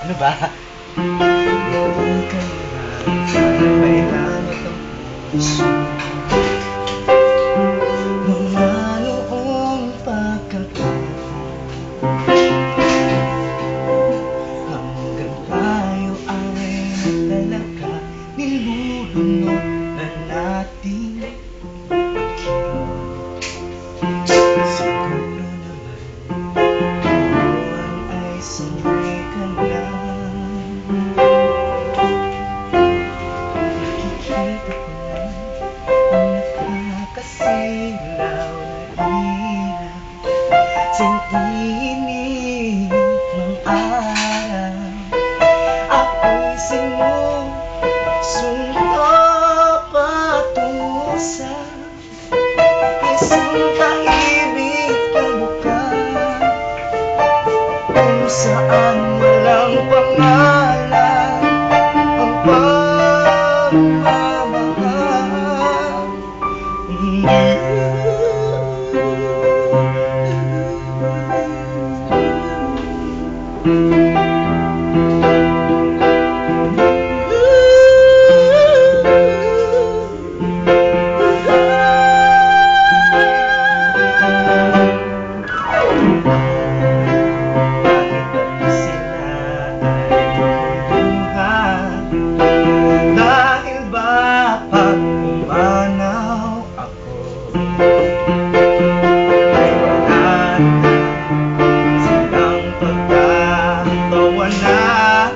Ano ba? May langit ang puso. Mga noong pagkakataon hanggang tayo ay talaga nilulunod na natin pagkilom. Siguro naman noon ay sanay ka lang. Nakikita ko na ang nakakasilaw na ilaw sa init ng araw. Ako'y sumusunod patungo sa isang tahimik na lugar kung saan walang pangalan ang pagmamahal. Dahil ba pag umanaw ako ay wala na silang pagtatawanan.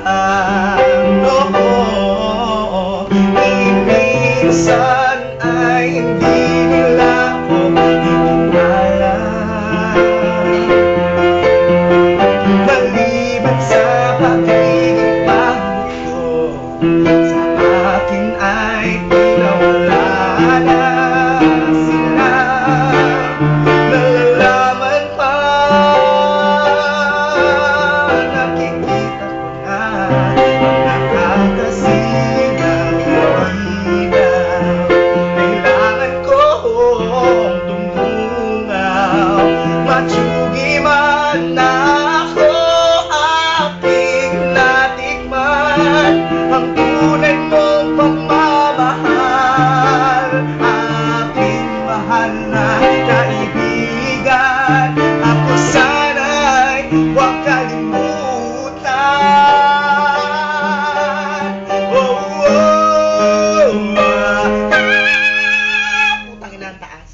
Oo, minsan ay hindi nila ako ikinala, maliban sa pagiging pangito sa akin ay pinawala na sila. Nalalaman pa, nakikita ko na ang nakakasilaw na ilaw. Kailangan kong tumungaw, matsugi man na ako, aking natikman ang tunay mong pagmamahal. Aking mahal na kaibigan, ako sana'y huwag kalimutan. Oh, oh, putang ina, ang taas.